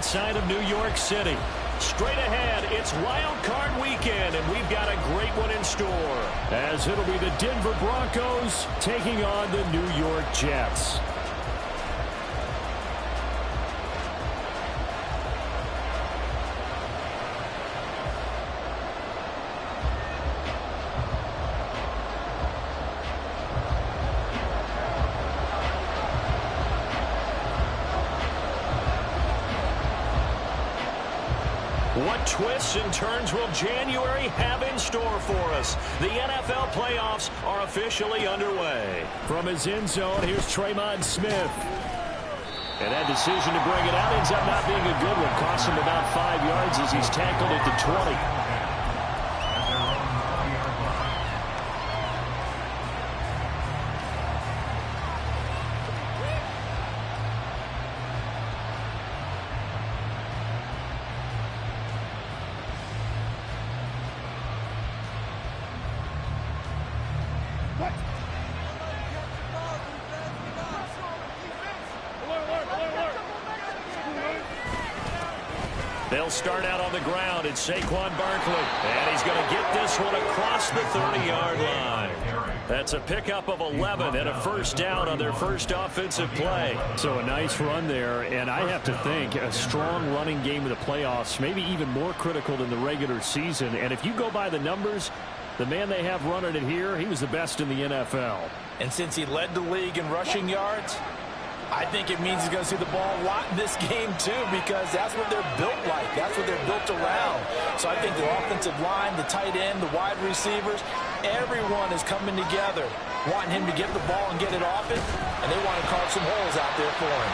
outside of New York City. Straight ahead, it's Wild Card Weekend, and we've got a great one in store, as it'll be the Denver Broncos taking on the New York Jets. What twists and turns will January have in store for us? The NFL playoffs are officially underway. From his end zone, here's Tremon Smith. And that decision to bring it out ends up not being a good one. Costs him about 5 yards as he's tackled at the 20. They'll start out on the ground. It's Saquon Barkley. And he's going to get this one across the 30-yard line. That's a pickup of 11 and a first down on their first offensive play. So a nice run there. And I have to think a strong running game in the playoffs, maybe even more critical than the regular season. And if you go by the numbers, the man they have running it here, he was the best in the NFL. And since he led the league in rushing yards, I think it means he's going to see the ball a lot in this game, too, because that's what they're built like. That's what they're built around. So I think the offensive line, the tight end, the wide receivers, everyone is coming together, wanting him to get the ball and get it off it, and they want to carve some holes out there for him.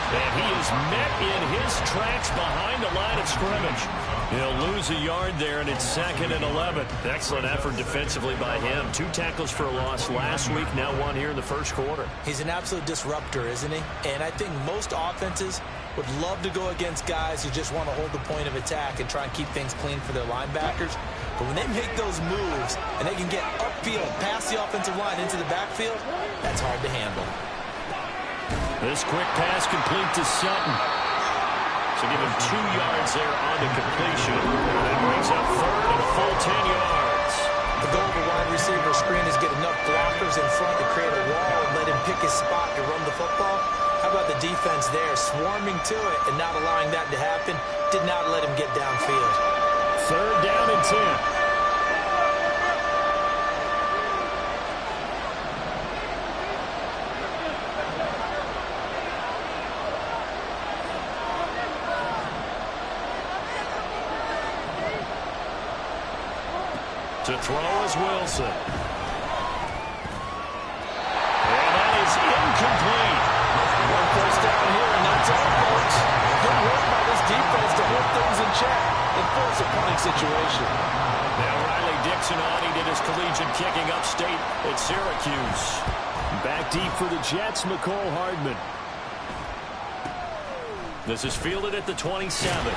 And he is met in his tracks behind the line of scrimmage. He'll lose a yard there, and it's 2nd and 11. Excellent effort defensively by him. 2 tackles for a loss last week, now 1 here in the first quarter. He's an absolute disruptor, isn't he? And I think most offenses would love to go against guys who just want to hold the point of attack and try and keep things clean for their linebackers. But when they make those moves and they can get upfield, past the offensive line into the backfield, that's hard to handle. This quick pass complete to Sutton. So give him 2 yards there on the completion. That brings up 3rd and a full 10 yards. The goal of a wide receiver screen is get enough blockers in front to create a wall and let him pick his spot to run the football. How about the defense there, swarming to it and not allowing that to happen? Did not let him get downfield. 3rd down and 10. To throw is Wilson. And that is incomplete. 1 first down here, and that's all, folks. Good work by this defense to hold things in check and force a punting situation. Now Riley Dixon on. He did his collegiate kicking upstate at Syracuse. Back deep for the Jets, McCole Hardman. This is fielded at the 27.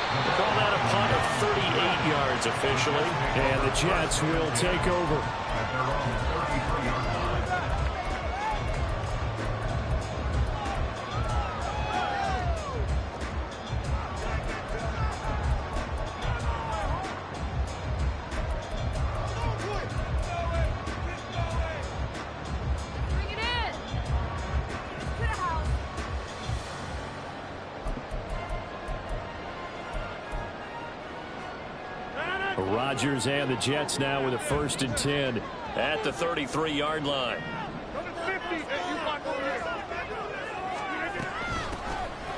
We'll call that a punt of 38 yards officially. And the Jets will take over. Rodgers and the Jets now with a 1st and 10 at the 33-yard line.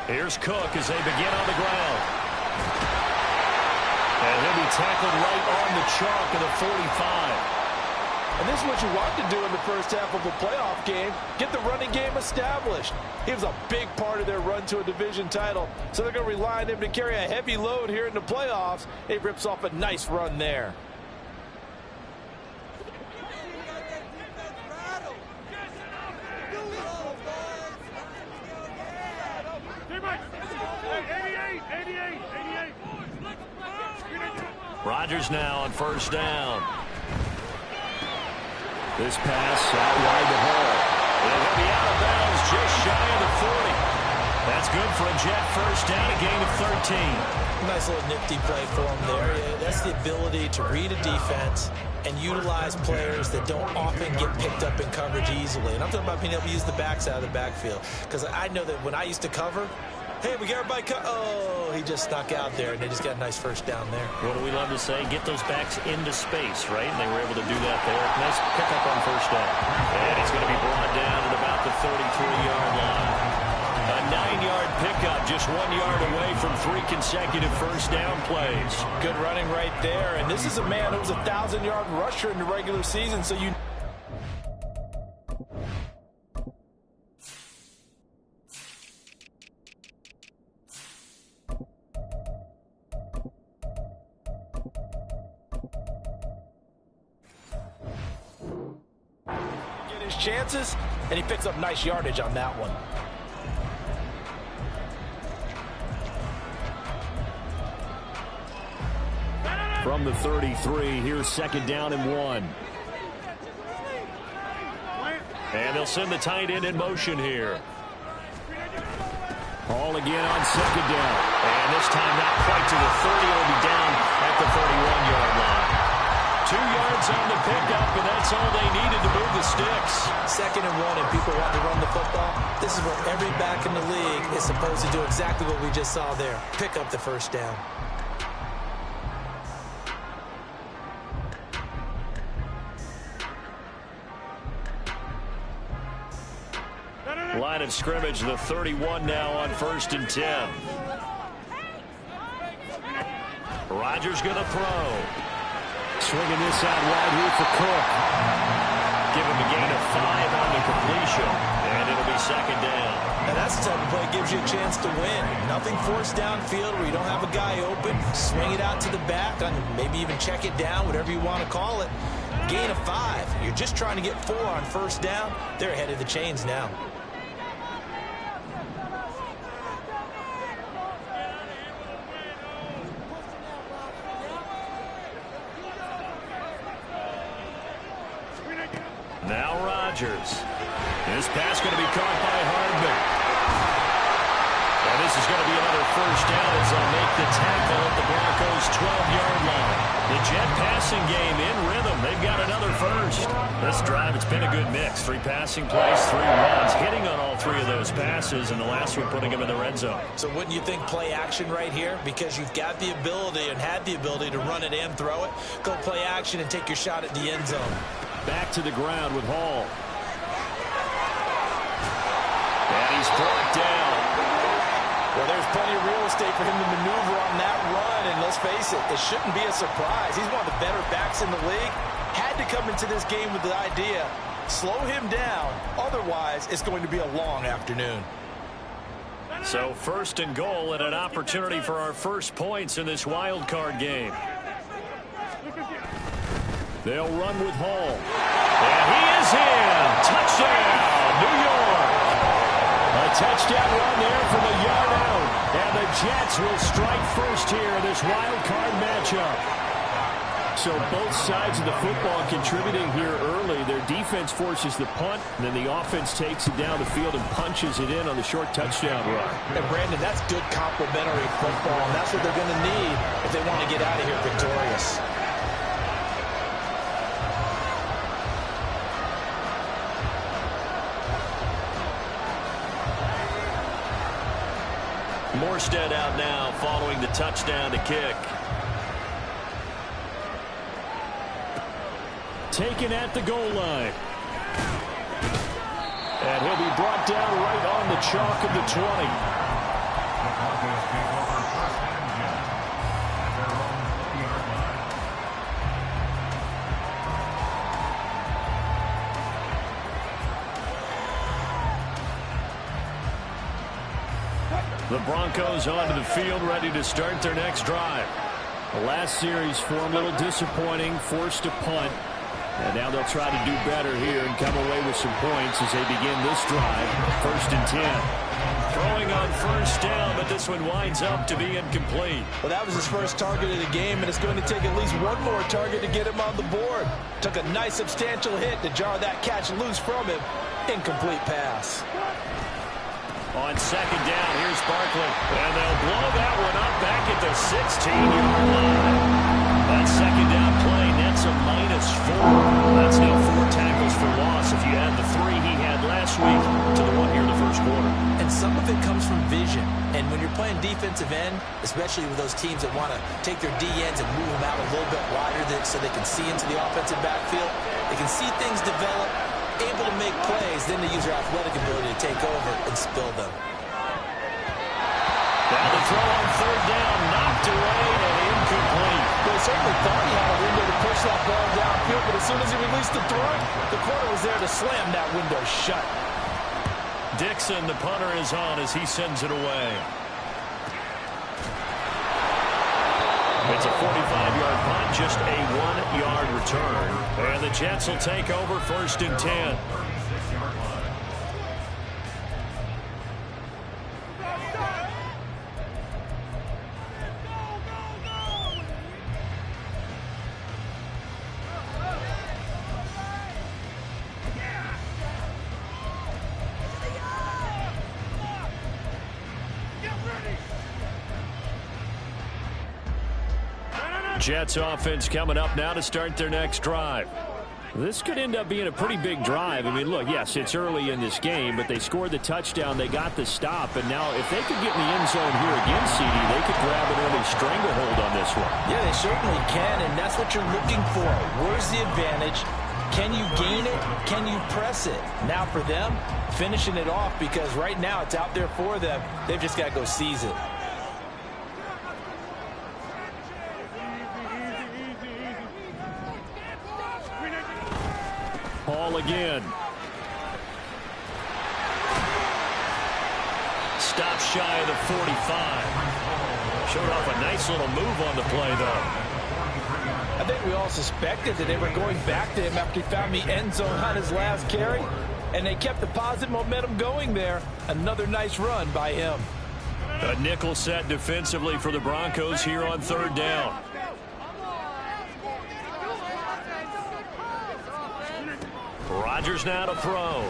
Here's Cook as they begin on the ground. And he'll be tackled right on the chalk of the 45. And this is what you want to do in the first half of a playoff game. Get the running game established. He was a big part of their run to a division title. So they're going to rely on him to carry a heavy load here in the playoffs. He rips off a nice run there. Rodgers now on 1st down. This pass out wide the hole. And he'll be out of bounds just shy of the 40. That's good for a Jet first down, a gain of 13. Nice little nifty play for him there. That's the ability to read a defense and utilize players that don't often get picked up in coverage easily. And I'm talking about being able to use the backs out of the backfield. Because I know that when I used to cover, hey, we got everybody oh, he just snuck out there, and they just got a nice first down there. What do we love to say? Get those backs into space, right? And they were able to do that there. Nice pickup on first down. And he's going to be brought down at about the 33-yard line. A 9-yard pickup, just 1 yard away from 3 consecutive first down plays. Good running right there. And this is a man who was a 1,000-yard rusher in the regular season, so you... get his chances, and he picks up nice yardage on that one. From the 33, here's second down and 1. And they'll send the tight end in motion here. Hall again on second down. And this time not quite to the 30. It'll be down at the 31-yard line. 2 yards on the pickup, and that's all they needed to move the sticks. Second and 1, and people want to run the football. This is where every back in the league is supposed to do exactly what we just saw there. Pick up the first down. Line of scrimmage, the 31 now on 1st and 10. Rodgers going to throw. Swinging this out wide here for Cook. Give him a gain of 5 on the completion, and it'll be second down. And that's the type of play that gives you a chance to win. Nothing forced downfield where you don't have a guy open. Swing it out to the back, maybe even check it down, whatever you want to call it. Gain of 5. You're just trying to get 4 on first down. They're ahead of the chains now. Now Rodgers. This pass going to be caught by Hardman. And this is going to be another first down as they'll make the tackle at the Broncos' 12-yard line. The Jet passing game in rhythm. They've got another first. This drive, it's been a good mix. 3 passing plays, 3 runs, hitting on all 3 of those passes, and the last one putting him in the red zone. So wouldn't you think play action right here? Because you've got the ability and had the ability to run it and throw it. Go play action and take your shot at the end zone. Back to the ground with Hall. And he's brought down. Well, there's plenty of real estate for him to maneuver on that run, and let's face it, it shouldn't be a surprise. He's one of the better backs in the league. Had to come into this game with the idea, slow him down, otherwise it's going to be a long afternoon. So 1st and goal and an opportunity for our first points in this wild card game. They'll run with Hall. And he is in. Touchdown, New York. A touchdown run there from a yard out. And the Jets will strike first here in this wild card matchup. So both sides of the football contributing here early. Their defense forces the punt, and then the offense takes it down the field and punches it in on the short touchdown run. And Brandon, that's good complementary football, and that's what they're going to need if they want to get out of here victorious. Morstead out now following the touchdown to kick. Taken at the goal line. And he'll be brought down right on the chalk of the 20. The Broncos onto the field, ready to start their next drive. The last series for them, a little disappointing, forced a punt. And now they'll try to do better here and come away with some points as they begin this drive. 1st and 10. Throwing on first down, but this one winds up to be incomplete. Well, that was his first target of the game, and it's going to take at least one more target to get him on the board. Took a nice substantial hit to jar that catch loose from him. Incomplete pass. On second down, here's Barkley. And they'll blow that one up back at the 16-yard line. That second down play nets a -4. That's now 4 tackles for loss if you add the 3 he had last week to the one here in the first quarter. And some of it comes from vision. And when you're playing defensive end, especially with those teams that want to take their DNs and move them out a little bit wider so they can see into the offensive backfield, they can see things develop, able to make plays, then they use their athletic ability to take over and spill them. Now the throw on third down, knocked away and incomplete. Well, he certainly thought he had a window to push that ball downfield, but as soon as he released the throw, the corner was there to slam that window shut. Dixon, the punter, is on as he sends it away. It's a 45-yard punt, just a 1-yard return. And the Jets will take over 1st and 10. Jets offense coming up now to start their next drive. This could end up being a pretty big drive. I mean, look, yes, it's early in this game, but they scored the touchdown, they got the stop, and now if they could get in the end zone here again, CD, they could grab an early stranglehold on this one. Yeah, they certainly can, and that's what you're looking for. Where's the advantage? Can you gain it? Can you press it? Now for them, finishing it off, because right now it's out there for them. They've just got to go seize it. Hall again. Stopped shy of the 45. Showed off a nice little move on the play, though. I think we all suspected that they were going back to him after he found the end zone on his last carry, and they kept the positive momentum going there. Another nice run by him. A nickel set defensively for the Broncos here on 3rd down. Rodgers now to throw.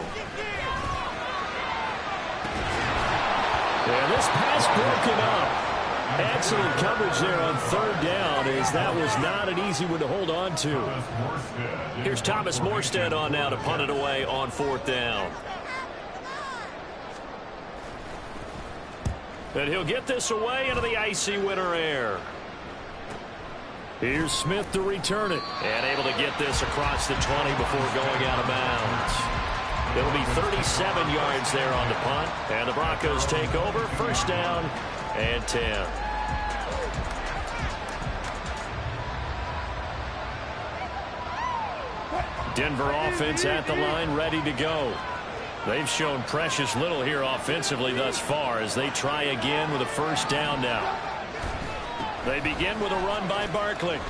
And this pass broken up. Excellent coverage there on 3rd down, as that was not an easy one to hold on to. Here's Thomas Morstead on now to punt it away on 4th down. And he'll get this away into the icy winter air. Here's Smith to return it. And able to get this across the 20 before going out of bounds. It'll be 37 yards there on the punt. And the Broncos take over. 1st down and 10. Denver offense at the line, ready to go. They've shown precious little here offensively thus far as they try again with a 1st down now. They begin with a run by Barkley. And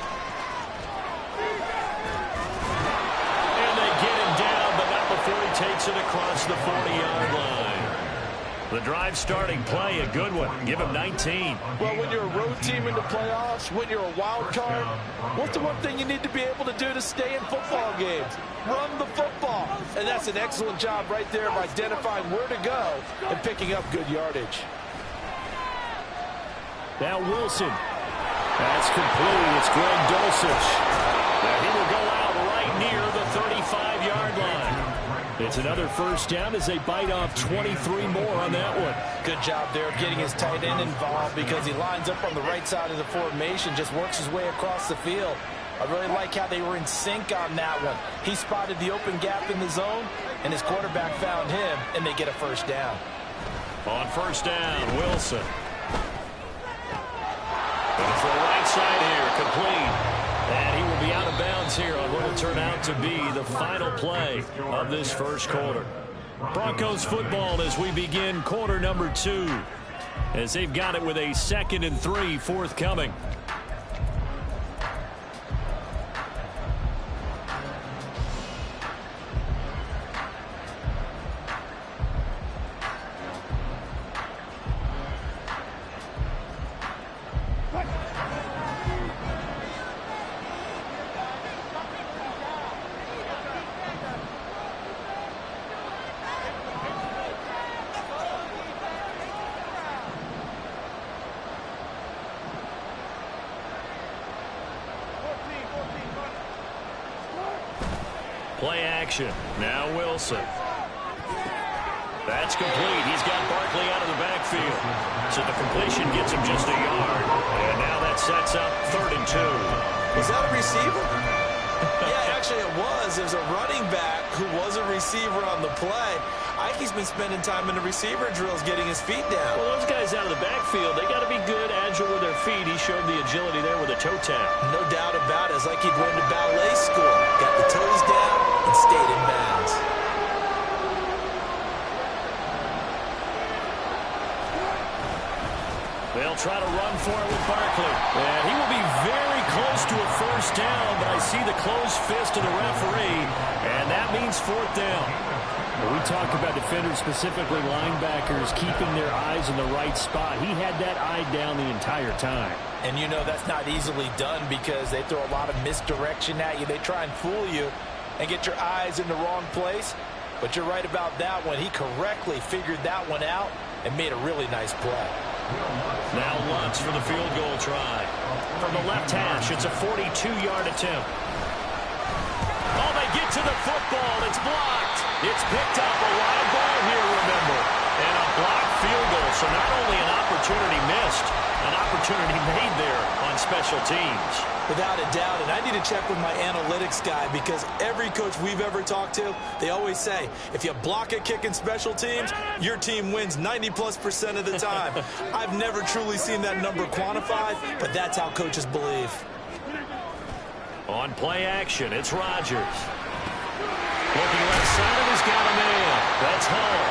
they get him down, but not before he takes it across the 40-yard line. The drive starting play, a good one. Give him 19. Well, when you're a road team in the playoffs, when you're a wild card, what's the one thing you need to be able to do to stay in football games? Run the football. And that's an excellent job right there of identifying where to go and picking up good yardage. Now Wilson. That's complete. It's Greg Dulcich. And he will go out right near the 35-yard line. It's another 1st down as they bite off 23 more on that one. Good job there of getting his tight end involved because he lines up on the right side of the formation, just works his way across the field. I really like how they were in sync on that one. He spotted the open gap in the zone, and his quarterback found him, and they get a 1st down. On 1st down, Wilson. Goes to the right side here, complete. And he will be out of bounds here on what will turn out to be the final play of this 1st quarter. Broncos football as we begin quarter number 2, as they've got it with a 2nd and 3 forthcoming. Play action. Now Wilson. That's complete. He's got Barkley out of the backfield. So the completion gets him just a yard. And now that sets up 3rd and 2. Was that a receiver? Yeah, actually it was. It was a running back who was a receiver on the play. Ike's been spending time in the receiver drills getting his feet down. Well, those guys out of the backfield, they got to be good, agile with their feet. He showed the agility there with a toe tap. No doubt about it. It's like he'd run to ballet school. Got the toes down and stayed in bounds. They'll try to run for it with Barkley. And he will be very close to a 1st down, but I see the closed fist of the referee, and that means 4th down. We talk about defenders, specifically linebackers, keeping their eyes in the right spot. He had that eye down the entire time. And you know that's not easily done because they throw a lot of misdirection at you. They try and fool you and get your eyes in the wrong place. But you're right about that one. He correctly figured that one out and made a really nice play. Now Lutz for the field goal try. From the left hash, it's a 42-yard attempt. Oh, they get to the football. It's blocked. It's picked up. A live ball here, remember. And a blocked field goal. So not only an opportunity missed, an opportunity made there on special teams. Without a doubt, and I need to check with my analytics guy because every coach we've ever talked to, they always say, if you block a kick in special teams, your team wins 90+% of the time. I've never truly seen that number quantified, but that's how coaches believe. On play action, it's Rodgers. Looking left side, and he's got a man. That's Hall.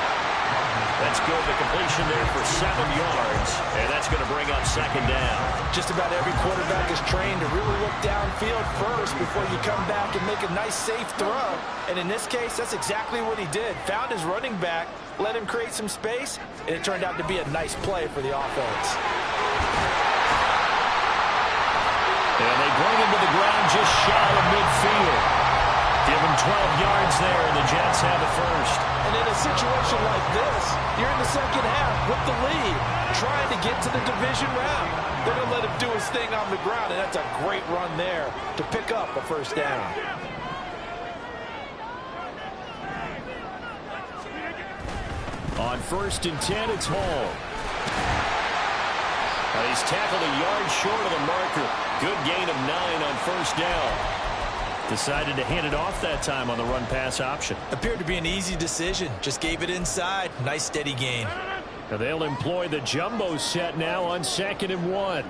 That's good. The completion there for 7 yards, and that's going to bring up 2nd down. Just about every quarterback is trained to really look downfield first before you come back and make a nice, safe throw. And in this case, that's exactly what he did. Found his running back, let him create some space, and it turned out to be a nice play for the offense. And they bring him to the ground just shy of midfield. Give him 12 yards there, and the Jets have it first. And in a situation like this, you're in the 2nd half with the lead, trying to get to the division round. They're going to let him do his thing on the ground, and that's a great run there to pick up a 1st down. On 1st and 10, it's Hall. He's tackled a yard short of the marker. Good gain of 9 on 1st down. Decided to hand it off that time on the run-pass option. Appeared to be an easy decision. Just gave it inside. Nice, steady gain. Now they'll employ the jumbo set now on 2nd and 1.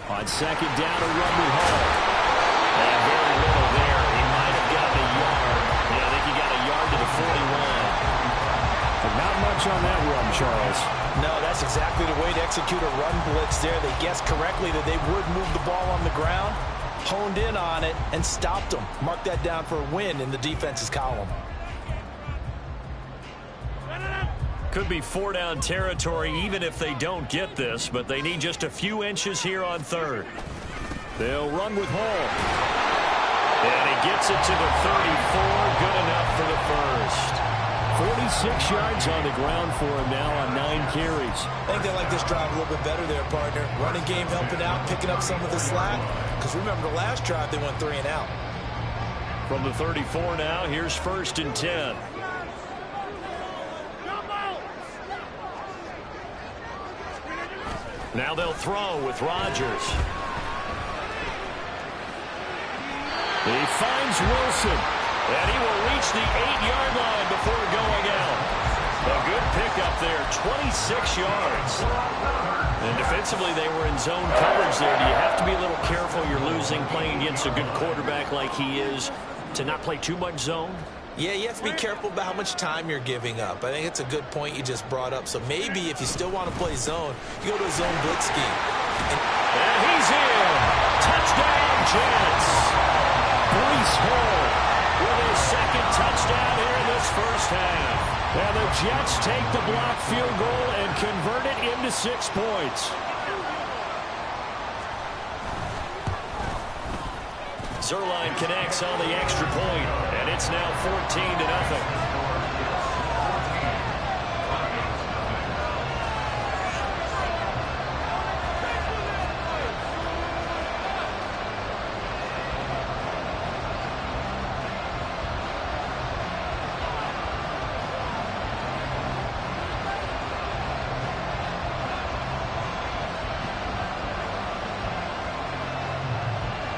On 2nd down, a run with Hall. And very little there. He might have gotten a yard. Yeah, I think he got a yard to the 41. But not much on that run, Charles. No, that's exactly the way to execute a run blitz there. They guessed correctly that they would move the ball on the ground, honed in on it, and stopped them. Mark that down for a win in the defense's column. Could be 4-down territory even if they don't get this, but they need just a few inches here on 3rd. They'll run with Hall. And he gets it to the 34. Good enough for the 1st. 46 yards on the ground for him now on 9 carries. I think they like this drive a little bit better there, partner. Running game helping out, picking up some of the slack. Because remember, the last drive, they went 3 and out. From the 34 now, here's 1st and 10. Now they'll throw with Rodgers. He finds Wilson. And he will reach the 8-yard line before going out. A good pickup there, 26 yards. And defensively, they were in zone coverage there. Do you have to be a little careful? You're losing, playing against a good quarterback like he is, to not play too much zone? Yeah, you have to be careful about how much time you're giving up. I think it's a good point you just brought up. So maybe if you still want to play zone, you go to a zone blitz scheme. And he's in. Touchdown, Jets. Breece Hall with his 2nd touchdown here in this 1st half. And the Jets take the block field goal and convert it into 6 points. Zuerlein connects on the extra point, and it's now 14-0.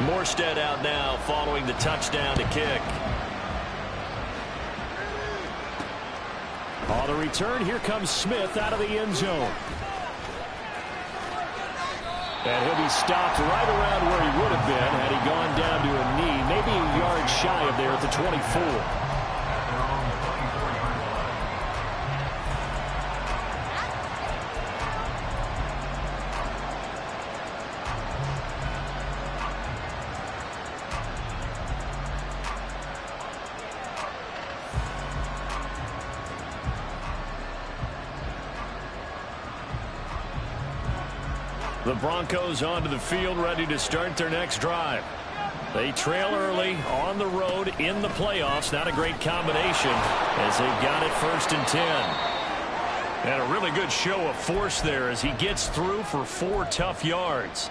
Morstead out now following the touchdown to kick. On the return, here comes Smith out of the end zone. And he'll be stopped right around where he would have been had he gone down to a knee, maybe a yard shy of there at the 24. The Broncos onto the field, ready to start their next drive. They trail early on the road in the playoffs. Not a great combination as they've got it 1st and 10. And a really good show of force there as he gets through for 4 tough yards.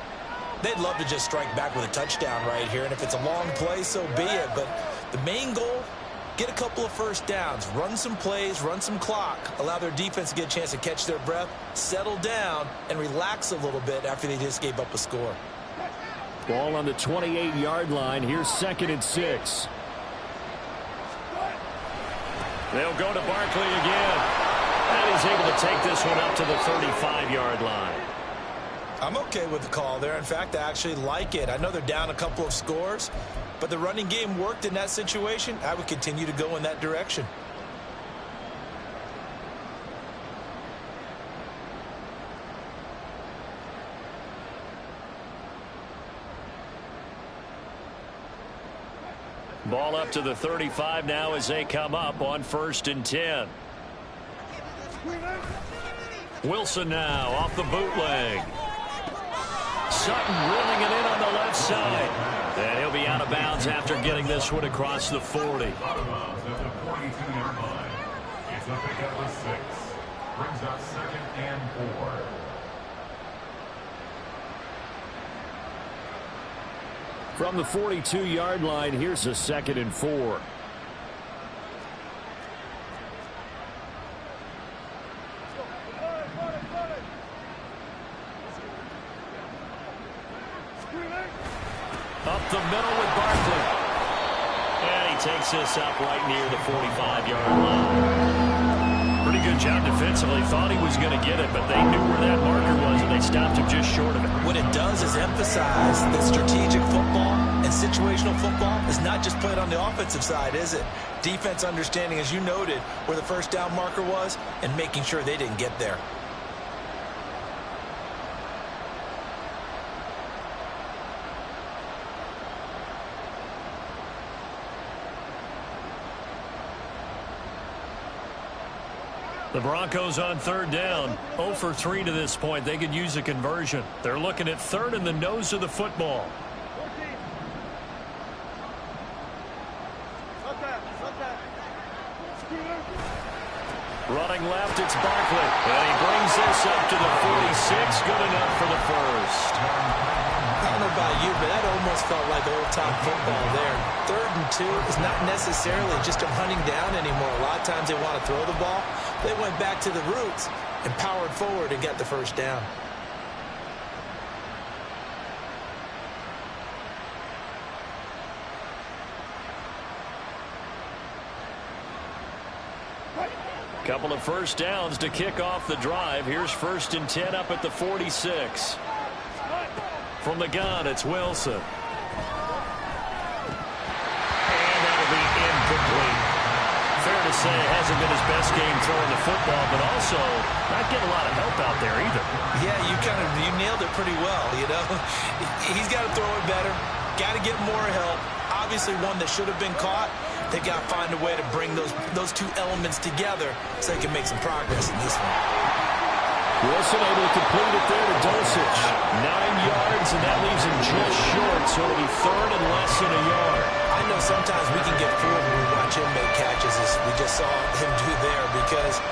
They'd love to just strike back with a touchdown right here, and if it's a long play, so be it. But the main goal, get a couple of first downs, run some plays, run some clock, allow their defense to get a chance to catch their breath, settle down, and relax a little bit after they just gave up a score. Ball on the 28-yard line. Here's 2nd and 6. They'll go to Barkley again. And he's able to take this one up to the 35-yard line. I'm okay with the call there. In fact, I actually like it. I know they're down a couple of scores, but the running game worked in that situation. I would continue to go in that direction. Ball up to the 35 now as they come up on 1st and 10. Wilson now off the bootleg. Sutton reeling it in on the left side. And he'll be out of bounds after getting this one across the 40. It's a pickup of 6. Brings up 2nd and 4. From the 42-yard line, here's a 2nd and 4. Up the middle with Barkley. And he takes this up right near the 45-yard line. Pretty good job defensively. Thought he was going to get it, but they knew where that marker was, and they stopped him just short of it. What it does is emphasize that strategic football and situational football is not just played on the offensive side, is it? Defense understanding, as you noted, where the first down marker was and making sure they didn't get there. The Broncos on 3rd down, 0 for 3 to this point. They could use a conversion. They're looking at 3rd and the nose of the football. Running left, it's Barkley. And he brings this up to the 46. Good enough for the first. I don't know about you, but that almost felt like old-time football there. 3rd and 2 is not necessarily just a hunting down anymore. A lot of times they want to throw the ball. They went back to the roots and powered forward and got the first down. Couple of first downs to kick off the drive. Here's 1st and 10 up at the 46. From the gun, it's Wilson. And that'll be incomplete. Fair to say it hasn't been his best game throwing the football, but also not getting a lot of help out there either. Yeah, you nailed it pretty well, you know. He's got to throw it better. Got to get more help. Obviously one that should have been caught. They got to find a way to bring those two elements together so they can make some progress in this one. Wilson able to complete it there to Dulcich. 9 yards, and that leaves him just short, so it'll be 3rd and less than a yard. I know sometimes we can get fooled when we watch him make catches, as we just saw him do there, because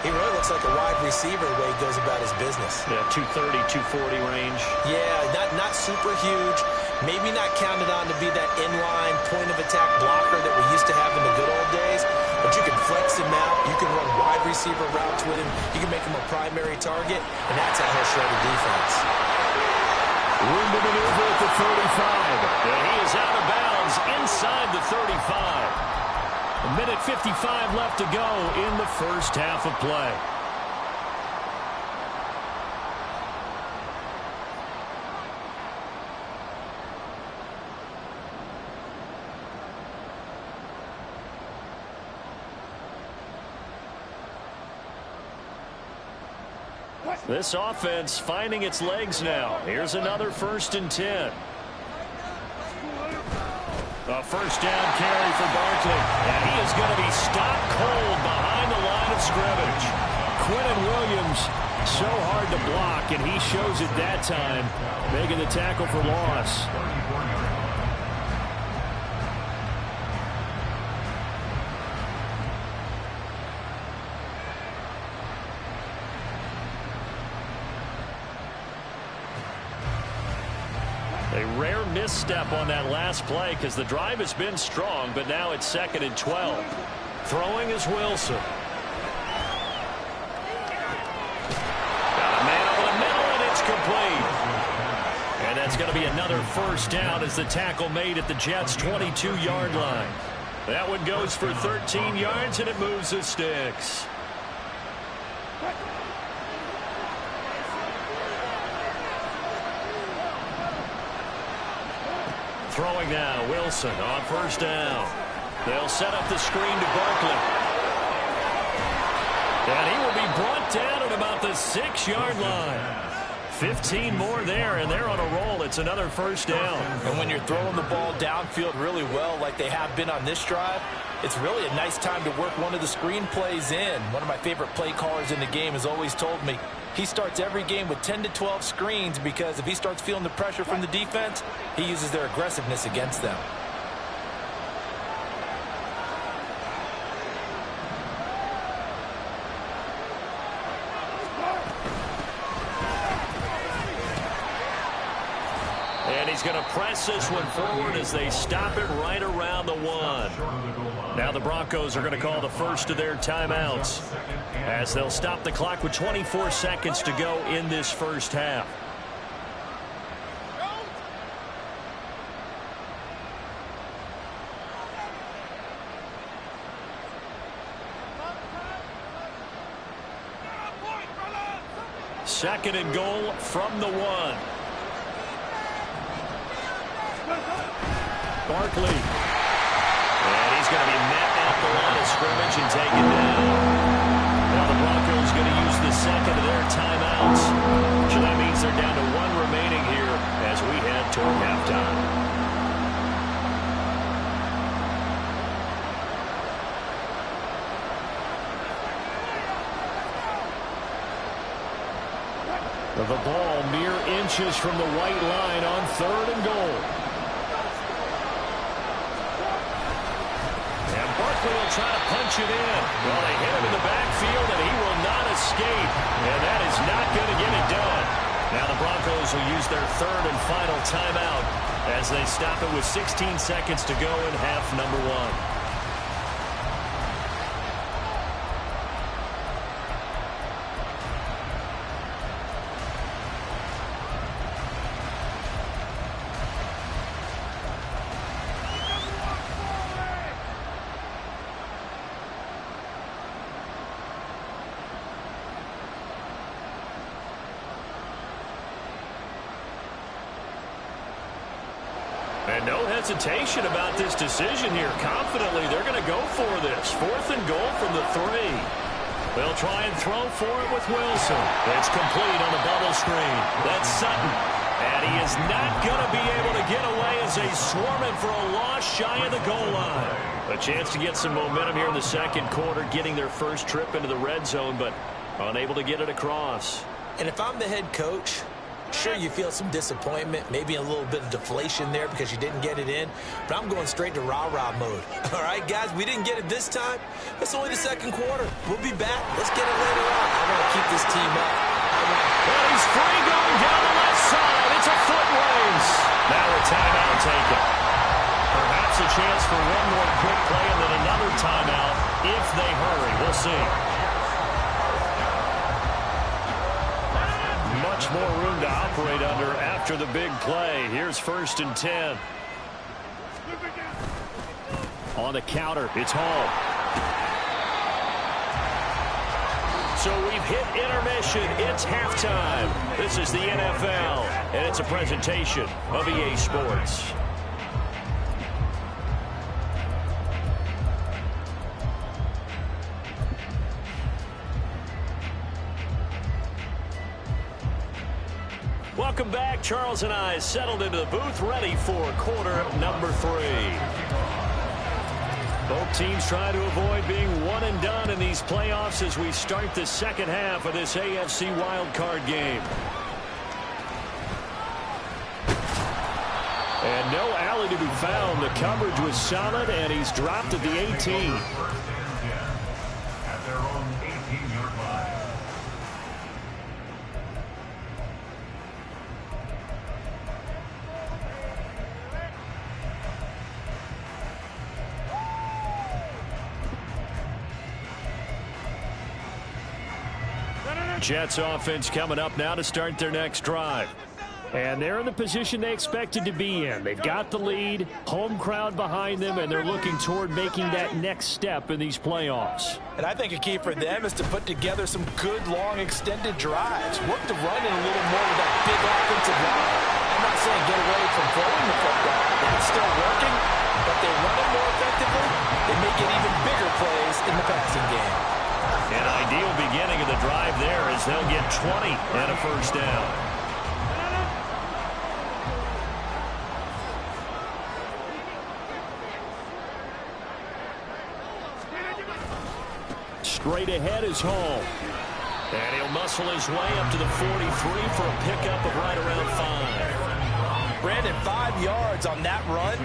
he really looks like a wide receiver the way he goes about his business. Yeah, 230, 240 range. Yeah, not super huge. Maybe not counted on to be that inline point-of-attack blocker that we used to have in the good old days, but you can flex him out. You can run wide receiver routes with him. You can make him a primary target, and that's how he'll shred the defense. Room to maneuver at the 35. And he is out of bounds inside the 35. A minute 55 left to go in the first half of play. This offense finding its legs now. Here's another 1st and 10. A first down carry for Barkley. And he is going to be stopped cold behind the line of scrimmage. Quinnen Williams, so hard to block, and he shows it that time, making the tackle for loss. A rare misstep on that last play because the drive has been strong, but now it's 2nd and 12. Throwing is Wilson. Got a man over the middle, and it's complete. And that's going to be another first down as the tackle made at the Jets' 22-yard line. That one goes for 13 yards, and it moves the sticks. Throwing now, Wilson on first down. They'll set up the screen to Barkley. And he will be brought down at about the 6-yard line. 15 more there, and they're on a roll. It's another first down. And when you're throwing the ball downfield really well like they have been on this drive, it's really a nice time to work one of the screen plays in. One of my favorite play callers in the game has always told me he starts every game with 10 to 12 screens because if he starts feeling the pressure from the defense, he uses their aggressiveness against them. And he's going to press this one forward as they stop it right around the 1. Now the Broncos are going to call the first of their timeouts as they'll stop the clock with 24 seconds to go in this first half. Second and goal from the 1. Barkley. And he's going to be met at the line of scrimmage and taken down. Now the Broncos going to use the second of their timeouts. So that means they're down to 1 remaining here as we head toward halftime. The ball mere inches from the white line on 3rd and goal. And Barkley will try to punch it in. Well, they hit him in the backfield, and he will not escape. And that is not going to get it done. Now the Broncos will use their 3rd and final timeout as they stop it with 16 seconds to go in half number 1. And no hesitation about this decision here. Confidently, they're going to go for this. 4th and goal from the 3. They'll try and throw for it with Wilson. It's complete on the bubble screen. That's Sutton. And he is not going to be able to get away as they swarm him for a loss shy of the goal line. A chance to get some momentum here in the second quarter, getting their first trip into the red zone, but unable to get it across. And if I'm the head coach, sure, you feel some disappointment, maybe a little bit of deflation there because you didn't get it in, but I'm going straight to rah-rah mode. All right, guys, we didn't get it this time. It's only the second quarter. We'll be back. Let's get it later on. I want to keep this team up. Well, he's free going down the left side. It's a foot race. Now a timeout taken. Perhaps a chance for one more quick play and then another timeout if they hurry. We'll see. Much much more room to operate under after the big play. Here's 1st and 10. On the counter, it's Hall. So we've hit intermission. It's halftime. This is the NFL, and it's a presentation of EA Sports. Welcome back. Charles and I settled into the booth, ready for quarter number 3. Both teams try to avoid being one and done in these playoffs as we start the second half of this AFC wildcard game. And no alley to be found. The coverage was solid, and he's dropped at the 18. At their own 18-yard line. Jets offense coming up now to start their next drive. And they're in the position they expected to be in. They've got the lead, home crowd behind them, and they're looking toward making that next step in these playoffs. And I think a key for them is to put together some good, long, extended drives. Work the run in a little more with that big offensive line. I'm not saying get away from throwing the football. That's still working, but they run it more effectively. They may get even bigger plays in the passing game. An ideal beginning of the drive there as they'll get 20 and a first down. Straight ahead is Hall. And he'll muscle his way up to the 43 for a pickup of right around 5. Brandon, 5 yards on that run.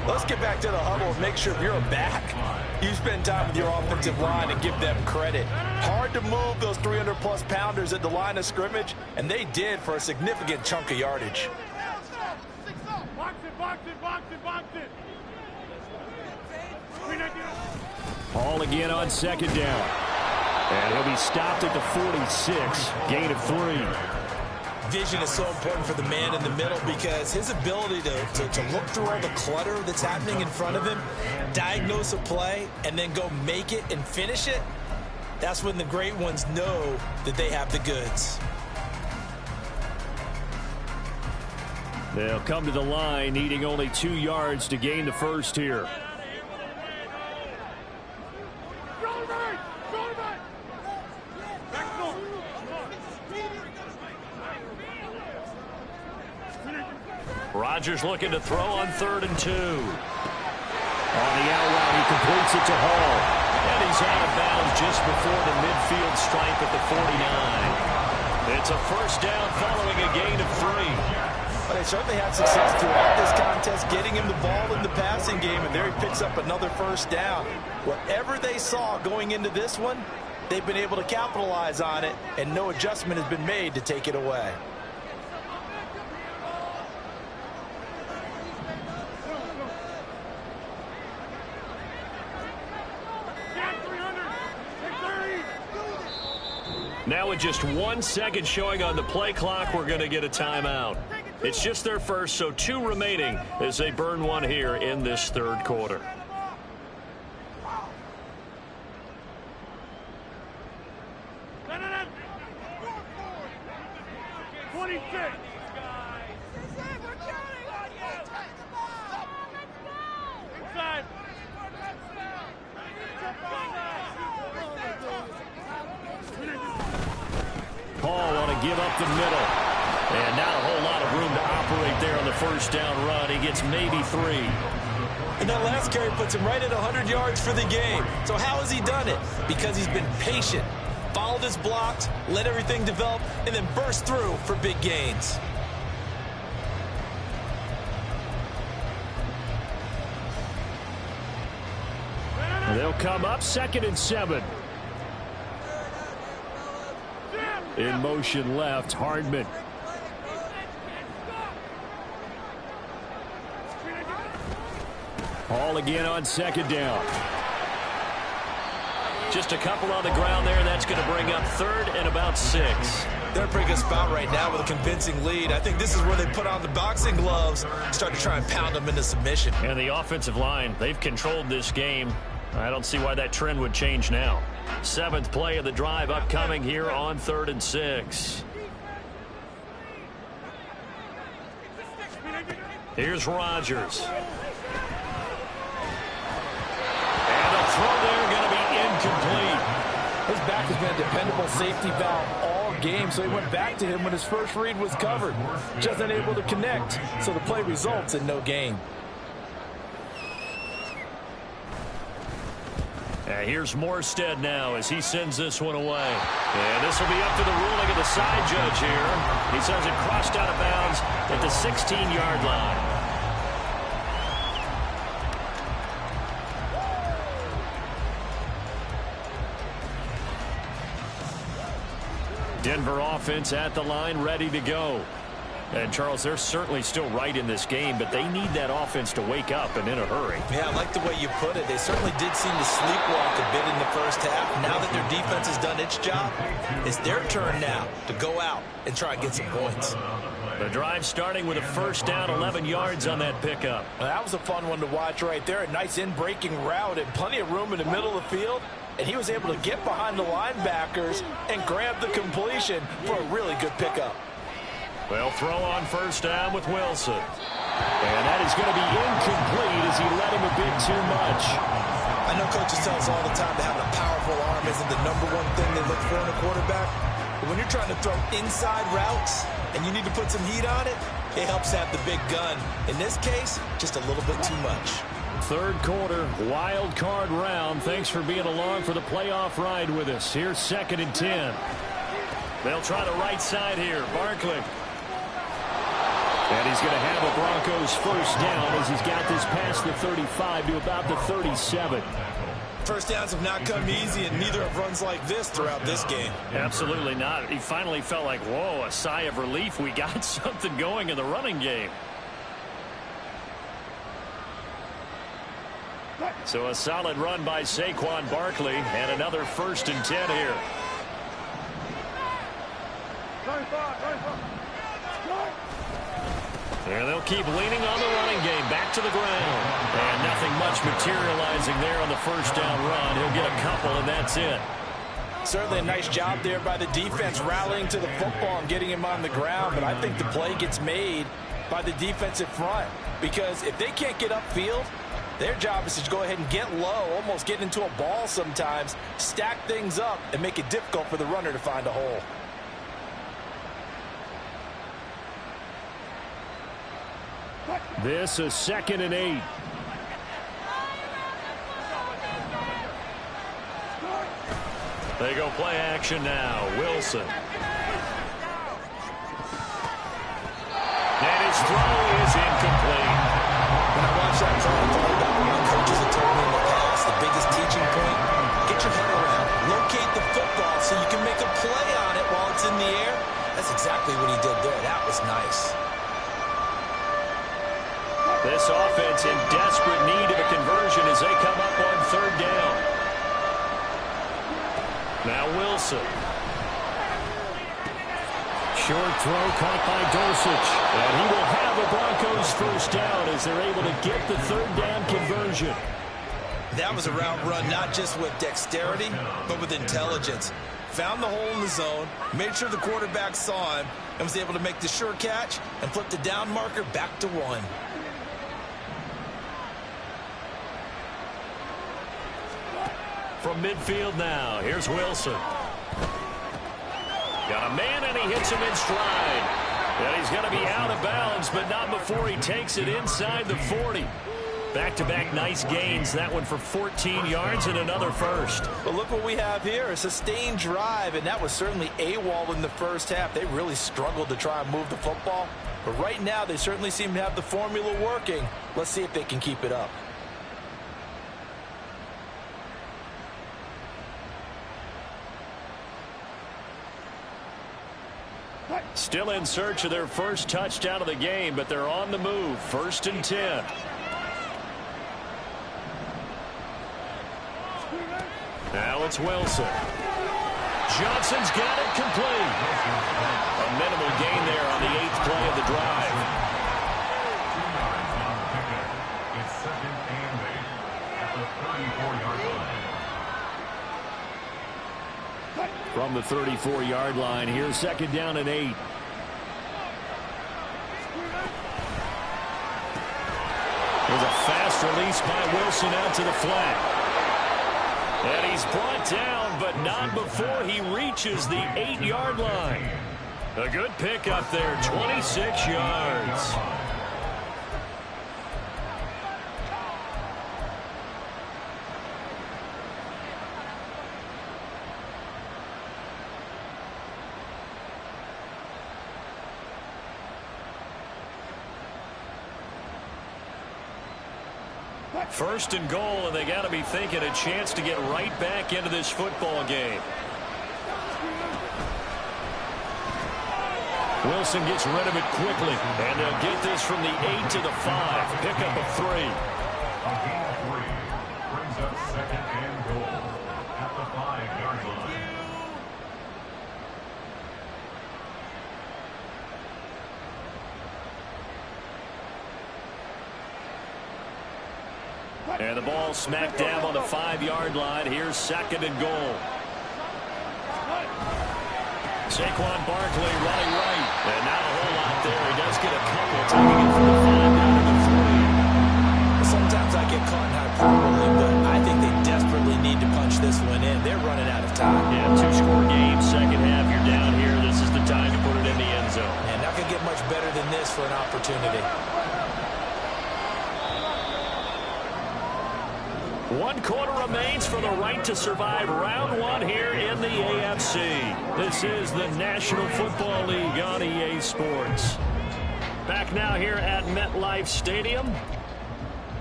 Let's get back to the huddle and make sure if you're a back, you spend time with your offensive line and give them credit. Hard to move those 300-plus pounders at the line of scrimmage, and they did for a significant chunk of yardage. Hall again on 2nd down. And he'll be stopped at the 46. Gain of 3. Vision is so important for the man in the middle because his ability to look through all the clutter that's happening in front of him, diagnose a play, and then go make it and finish it, that's when the great ones know that they have the goods. They'll come to the line needing only 2 yards to gain the first here. Rodgers looking to throw on 3rd and 2. On the out route, he completes it to Hall. And he's out of bounds just before the midfield stripe at the 49. It's a first down following a gain of 3. Well, they certainly had success throughout this contest, getting him the ball in the passing game, and there he picks up another first down. Whatever they saw going into this one, they've been able to capitalize on it, and no adjustment has been made to take it away. Now with just 1 second showing on the play clock, we're going to get a timeout. It's just their first, so 2 remaining as they burn one here in this 3rd quarter. Paul want to give up the middle. And not a whole lot of room to operate there on the first down run. He gets maybe 3. And that last carry puts him right at 100 yards for the game. So how has he done it? Because he's been patient, followed his blocks, let everything develop, and then burst through for big gains. They'll come up 2nd and 7. In motion left, Hardman. Hall again on 2nd down. Just a couple on the ground there, and that's going to bring up third and about 6. They're in a pretty good spot right now with a convincing lead. I think this is where they put on the boxing gloves, start to try and pound them into submission. And the offensive line, they've controlled this game. I don't see why that trend would change now. 7th play of the drive upcoming here on 3rd and 6. Here's Rodgers. And the throw there going to be incomplete. His back has been a dependable safety valve all game, so he went back to him when his first read was covered. Just unable to connect, so the play results in no gain. Here's Morstead now as he sends this one away. And this will be up to the ruling of the side judge here. He says it crossed out of bounds at the 16-yard line. Denver offense at the line, ready to go. And, Charles, they're certainly still right in this game, but they need that offense to wake up and in a hurry. Yeah, I like the way you put it. They certainly did seem to sleepwalk a bit in the first half. Now that their defense has done its job, it's their turn now to go out and try and get some points. The drive starting with a first down, 11 yards on that pickup. Well, that was a fun one to watch right there. A nice in-breaking route and plenty of room in the middle of the field. And he was able to get behind the linebackers and grab the completion for a really good pickup. Well, throw on first down with Wilson. And that is going to be incomplete as he let him a bit too much. I know coaches tell us all the time that having a powerful arm isn't the #1 thing they look for in a quarterback. But when you're trying to throw inside routes and you need to put some heat on it, it helps have the big gun. In this case, just a little bit too much. 3rd quarter, wild card round. Thanks for being along for the playoff ride with us. Here's 2nd and 10. They'll try the right side here. Barkley. And he's going to have a Broncos first down as he's got this past the 35 to about the 37. First downs have not come easy, and neither have runs like this throughout this game. Absolutely not. He finally felt like, whoa, a sigh of relief. We got something going in the running game. So a solid run by Saquon Barkley and another 1st and 10 here. And they'll keep leaning on the running game. Back to the ground. And nothing much materializing there on the first down run. He'll get a couple, and that's it. Certainly a nice job there by the defense rallying to the football and getting him on the ground. But I think the play gets made by the defensive front. Because if they can't get upfield, their job is to go ahead and get low, almost get into a ball sometimes, stack things up, and make it difficult for the runner to find a hole. This is 2nd and 8. They go play action now. Wilson. And his throw is incomplete. When I watch that throw, I thought about what my coaches have told me in the past. The biggest teaching point, get your head around. Locate the football so you can make a play on it while it's in the air. That's exactly what he did there. That was nice. This offense in desperate need of a conversion as they come up on 3rd down. Now Wilson. Short throw caught by Dulcich. And he will have a Broncos first down as they're able to get the 3rd down conversion. That was a route run not just with dexterity, but with intelligence. Found the hole in the zone, made sure the quarterback saw him, and was able to make the sure catch and flip the down marker back to 1. From midfield now, here's Wilson. Got a man, and he hits him in stride. And he's going to be out of bounds, but not before he takes it inside the 40. Back-to-back nice gains. That one for 14 yards and another first. But look what we have here, a sustained drive, and that was certainly AWOL in the first half. They really struggled to try and move the football. But right now, they certainly seem to have the formula working. Let's see if they can keep it up. Still in search of their first touchdown of the game, but they're on the move. 1st and 10. Now it's Wilson. Johnson's got it complete. A minimal gain there on the 8th play of the drive. 2 yards on the pickup. It's 2nd and 8 at the 34-yard line. From the 34-yard line, here's 2nd down and 8. There's a fast release by Wilson out to the flat. And he's brought down, but not before he reaches the 8-yard line. A good pickup there, 26 yards. First and goal, and they got to be thinking a chance to get right back into this football game. Wilson gets rid of it quickly, and they'll get this from the 8 to the 5. Pickup of 3. A gain of 3 brings up 2nd and goal at the 5-yard line. And the ball smacked down on the 5-yard line. Here's 2nd and goal. Saquon Barkley running right. And not a whole lot there. He does get a couple, taking it from the 5 down to the 3. Sometimes I get caught in hyperbole, but I think they desperately need to punch this one in. They're running out of time. Yeah, 2-score game, second half. You're down here. This is the time to put it in the end zone. And not going to get much better than this for an opportunity. 1 quarter remains for the right to survive round 1 here in the AFC. This is the National Football League on EA Sports. Back now here at MetLife Stadium.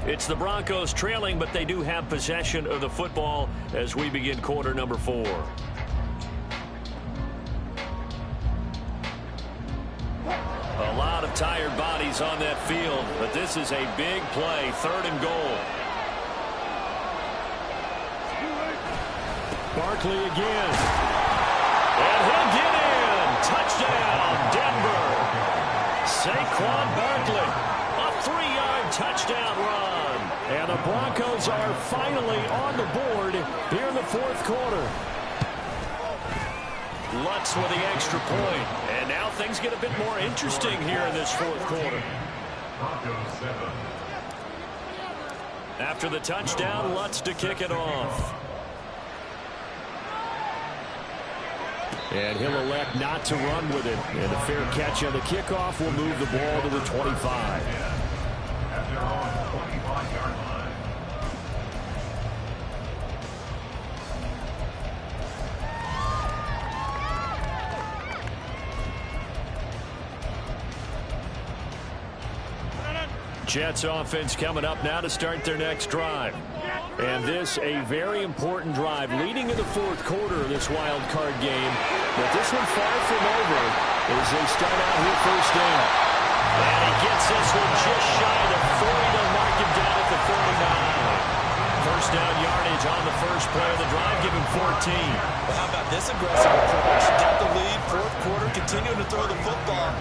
It's the Broncos trailing, but they do have possession of the football as we begin quarter number 4. A lot of tired bodies on that field, but this is a big play, 3rd and goal. Barkley again. And he'll get in. Touchdown, Denver. Saquon Barkley. A 3-yard touchdown run. And the Broncos are finally on the board here in the 4th quarter. Lutz with the extra point. And now things get a bit more interesting here in this 4th quarter. Broncos 7. After the touchdown, Lutz to kick it off. And he'll elect not to run with it. And a fair catch on the kickoff will move the ball to the 25. At their own 25-yard line. Jets offense coming up now to start their next drive. And this a very important drive leading in the 4th quarter of this wild card game. But this one far from over as they start out here first down. And he gets this one just shy of the 40. They'll mark him down at the 49. First down yardage on the first play of the drive, give him 14. Well, how about this aggressive approach? Got the lead, 4th quarter, continuing to throw the football.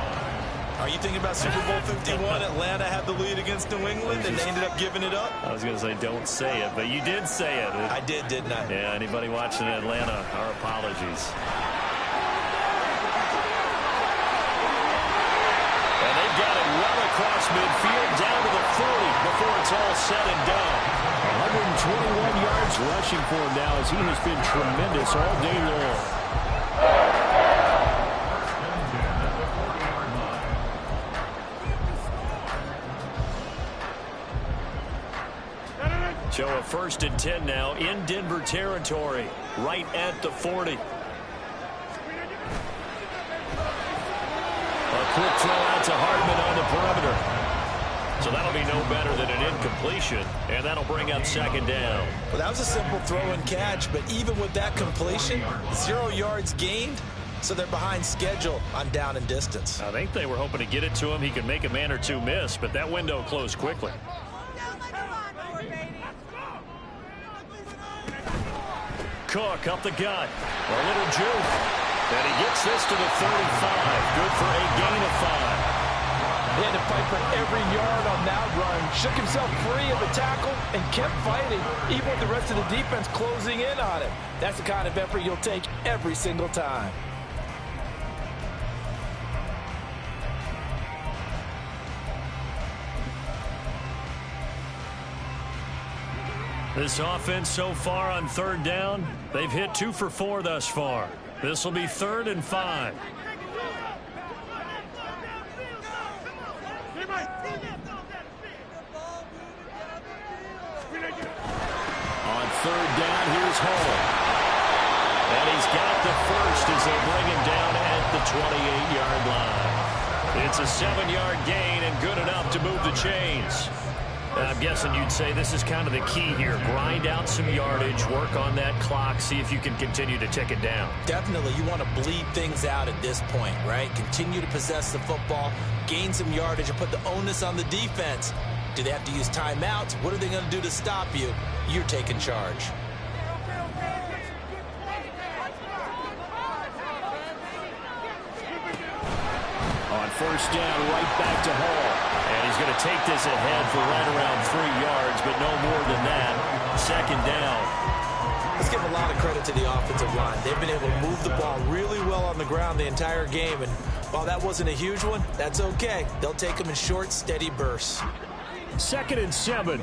Are you thinking about Super Bowl 51? Atlanta had the lead against New England, and they ended up giving it up? I was going to say don't say it, but you did say it. I did, didn't I? Yeah, anybody watching Atlanta, our apologies. And they've got it well across midfield, down to the 40 before it's all said and done. 121 yards rushing for him now as he has been tremendous all day long. So a 1st and 10 now in Denver territory, right at the 40. A quick throw out to Hardman on the perimeter. So that'll be no better than an incompletion, and that'll bring up 2nd down. Well, that was a simple throw and catch, but even with that completion, 0 yards gained, so they're behind schedule on down and distance. I think they were hoping to get it to him. He could make a man or two miss, but that window closed quickly. Cook up the gut. A little juke. And he gets this to the 35. Good for a gain of 5. He had to fight for every yard on that run. Shook himself free of the tackle and kept fighting, even with the rest of the defense closing in on him. That's the kind of effort you'll take every single time. This offense so far on third down, they've hit 2 for 4 thus far. This will be 3rd and 5. On third down, here's Hall. And he's got the first as they bring him down at the 28-yard line. It's a 7-yard gain and good enough to move the chains. I'm guessing you'd say this is kind of the key here. Grind out some yardage, work on that clock, see if you can continue to tick it down. Definitely, you want to bleed things out at this point, right? Continue to possess the football, gain some yardage, and put the onus on the defense. Do they have to use timeouts? What are they going to do to stop you? You're taking charge. On first down, right back to Hall. And he's going to take this ahead for right around 3 yards, but no more than that. 2nd down. Let's give a lot of credit to the offensive line. They've been able to move the ball really well on the ground the entire game. And while that wasn't a huge one, that's okay. They'll take them in short, steady bursts. 2nd and 7.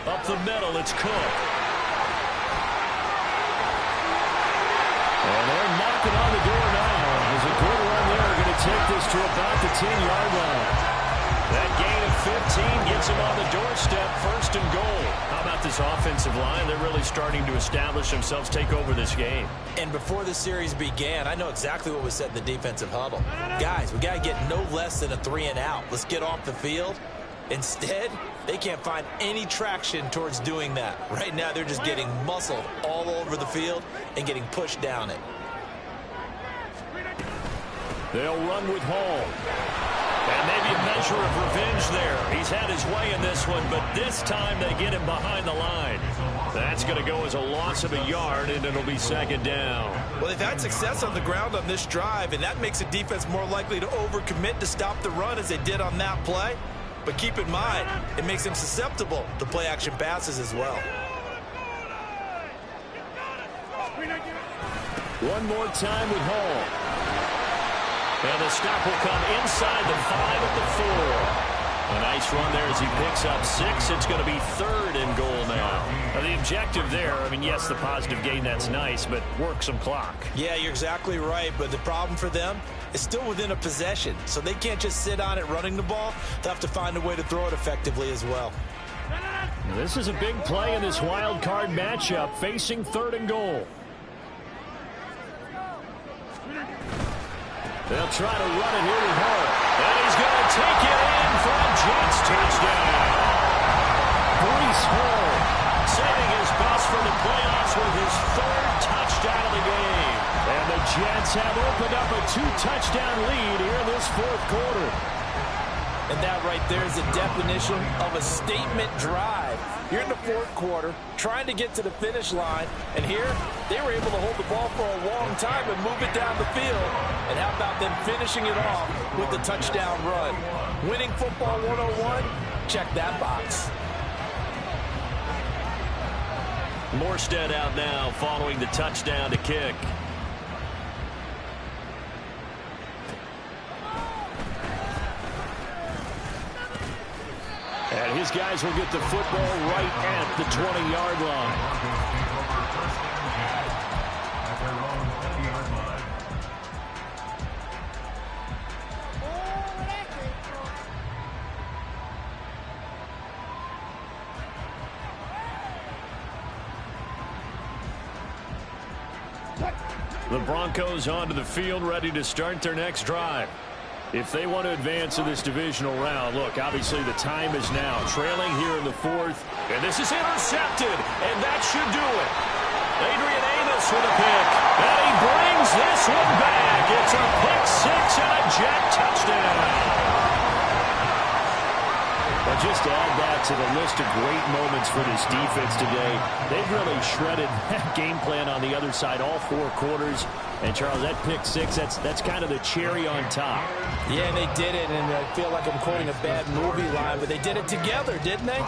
Up the middle, it's Cook. And they're knocking on the door now. There's a good run there. Going to take this to about the 10-yard line. That gain of 15 gets him on the doorstep, 1st and goal. How about this offensive line? They're really starting to establish themselves, take over this game. And before the series began, I know exactly what was said in the defensive huddle. Guys, we got to get no less than a 3 and out. Let's get off the field. Instead, they can't find any traction towards doing that. Right now, they're just getting muscled all over the field and getting pushed down it. They'll run with Hall. And maybe a measure of revenge there. He's had his way in this one, but this time they get him behind the line. That's going to go as a loss of a yard, and it'll be 2nd down. Well, they've had success on the ground on this drive, and that makes the defense more likely to overcommit to stop the run as they did on that play. But keep in mind, it makes them susceptible to play-action passes as well. One more time with Hall. And the stop will come inside the 5 at the 4. A nice run there as he picks up 6. It's going to be 3rd and goal now. The objective there, I mean, yes, the positive gain, that's nice, but work some clock. Yeah, you're exactly right, but the problem for them is still within a possession, so they can't just sit on it running the ball. They'll have to find a way to throw it effectively as well. This is a big play in this wild card matchup, facing 3rd and goal. They'll try to run it here with Hall. And he's going to take it in for a Jets touchdown. Breece Hall saving his best for the playoffs with his 3rd touchdown of the game. And the Jets have opened up a 2-touchdown lead here in this 4th quarter. And that right there is the definition of a statement drive. You're in the 4th quarter, trying to get to the finish line, and here they were able to hold the ball for a long time and move it down the field. And how about them finishing it off with the touchdown run? Winning football 101, check that box. Morstead out now following the touchdown to kick. And his guys will get the football right at the 20-yard line. The Broncos onto the field, ready to start their next drive. If they want to advance in this divisional round, look, obviously the time is now. Trailing here in the 4th, and this is intercepted, and that should do it. Adrian Amos with a pick, and he brings this one back. It's a pick 6 and a Jet touchdown. Well, just to add that to the list of great moments for this defense today, they've really shredded that game plan on the other side all 4 quarters. And, Charles, that pick six, that's kind of the cherry on top. Yeah, and they did it, and I feel like I'm quoting a bad movie line, but they did it together, didn't they?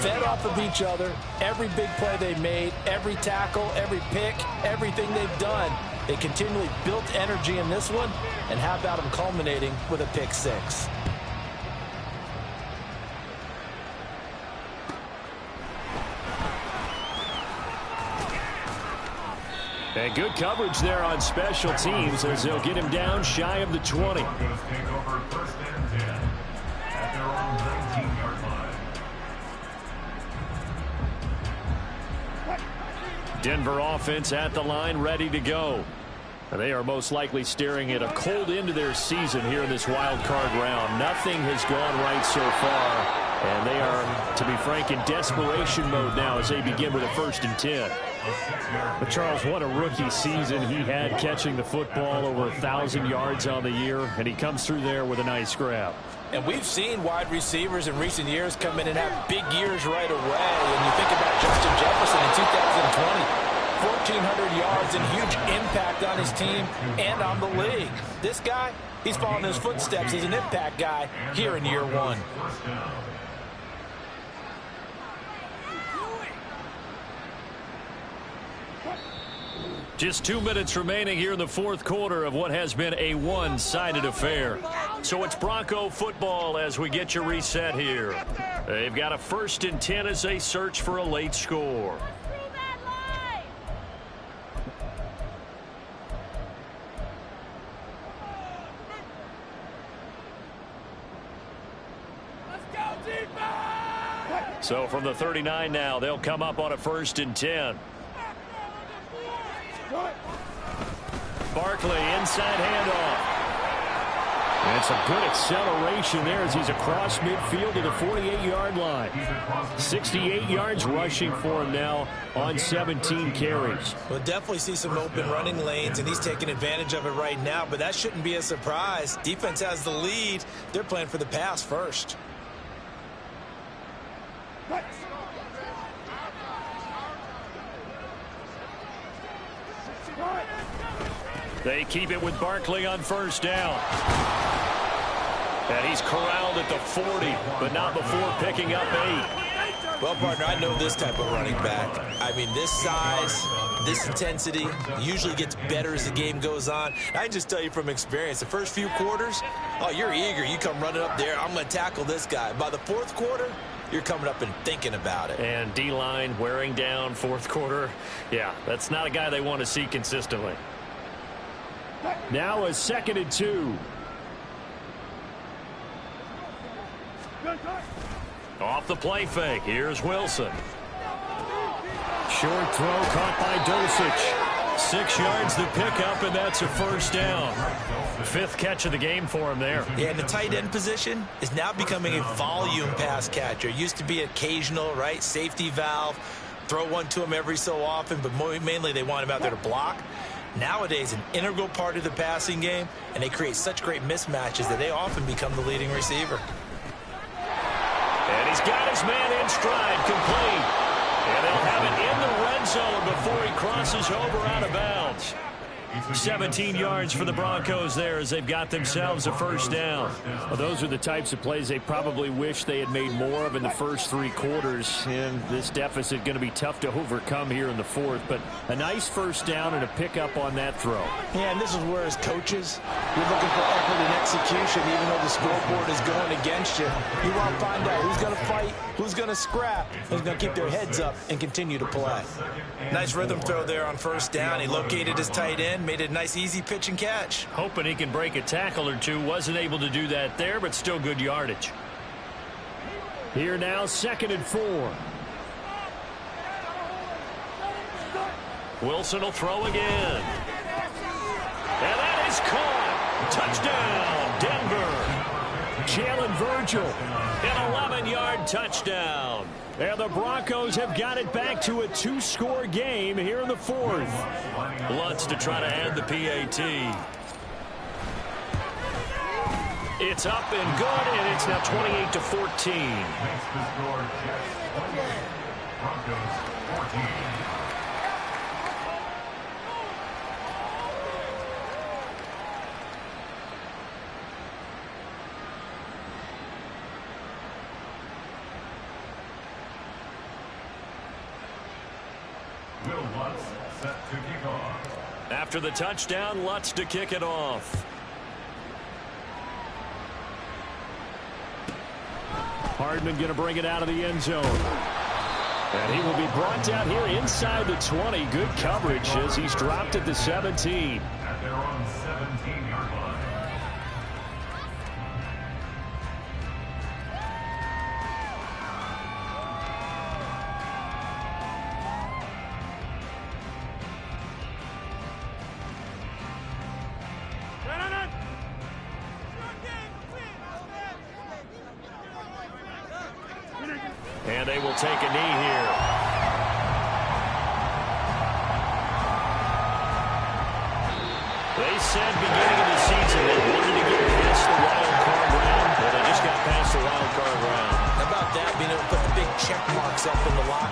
Fed off of each other, every big play they made, every tackle, every pick, everything they've done. They continually built energy in this one, and how about them culminating with a pick six? And good coverage there on special teams as they'll get him down shy of the 20. Broncos take over 1st and 10 at their own 19-yard line. Denver offense at the line, ready to go. They are most likely staring at a cold end to their season here in this wild card round. Nothing has gone right so far. And they are, to be frank, in desperation mode now as they begin with a 1st and 10. But, Charles, what a rookie season he had catching the football, over 1,000 yards on the year, and he comes through there with a nice grab. And we've seen wide receivers in recent years come in and have big years right away. And you think about Justin Jefferson in 2020. 1,400 yards and huge impact on his team and on the league. This guy, he's following his footsteps as an impact guy here in year 1. Just 2 minutes remaining here in the 4th quarter of what has been a one-sided affair. So it's Bronco football as we get you reset here. They've got a 1st and 10 as they search for a late score. So from the 39 now, they'll come up on a 1st and 10. Barkley, inside handoff. And some good acceleration there as he's across midfield to the 48-yard line. 68 yards rushing for him now on 17 carries. We'll definitely see some open running lanes, and he's taking advantage of it right now, but that shouldn't be a surprise. Defense has the lead. They're playing for the pass first. They keep it with Barkley on 1st down. And he's corralled at the 40, but not before picking up 8. Well, partner, I know this type of running back. I mean, this size, this intensity usually gets better as the game goes on. I can just tell you from experience, the first few quarters, oh, you're eager. You come running up there, I'm going to tackle this guy. By the 4th quarter, you're coming up and thinking about it. And D-line wearing down 4th quarter. Yeah, that's not a guy they want to see consistently. Now a 2nd and 2. Off the play fake. Here's Wilson. Short throw caught by Dulcich. 6 yards to pick up, and that's a 1st down. 5th catch of the game for him there. Yeah, and the tight end position is now becoming a volume pass catcher. It used to be occasional, right? Safety valve. Throw one to him every so often, but mainly they want him out there to block. Nowadays, an integral part of the passing game, and they create such great mismatches that they often become the leading receiver. And he's got his man in stride, complete. And they'll have it in the red zone before he crosses over out of bounds. 17 yards for the Broncos there as they've got themselves a 1st down. Well, those are the types of plays they probably wish they had made more of in the first 3 quarters. And this deficit going to be tough to overcome here in the 4th. But a nice 1st down and a pickup on that throw. Yeah, and this is where, as coaches, you're looking for effort and execution, even though the scoreboard is going against you. You want to find out who's going to fight, who's going to scrap, who's going to keep their heads up and continue to play. Nice rhythm throw there on 1st down. He located his tight end, made it a nice easy pitch and catch. Hoping he can break a tackle or two. Wasn't able to do that there, but still good yardage. Here now, 2nd and 4. Wilson will throw again. And that is caught. Touchdown, Denver. Jalen Virgil, an 11-yard touchdown. And the Broncos have got it back to a 2-score game here in the 4th. Lutz to try to add the PAT. It's up and good, and it's now 28-14. Makes the score Jets 28, Broncos 14. Will Lutz set to kick off. After the touchdown, Lutz to kick it off. Hardman going to bring it out of the end zone. And he will be brought down here inside the 20. Good coverage as he's dropped at the 17. At their own 17-yard line. And they will take a knee here. They said beginning of the season they wanted to get past the wild card round, but they just got past the wild card round. How about that, being able to put the big check marks up in the locker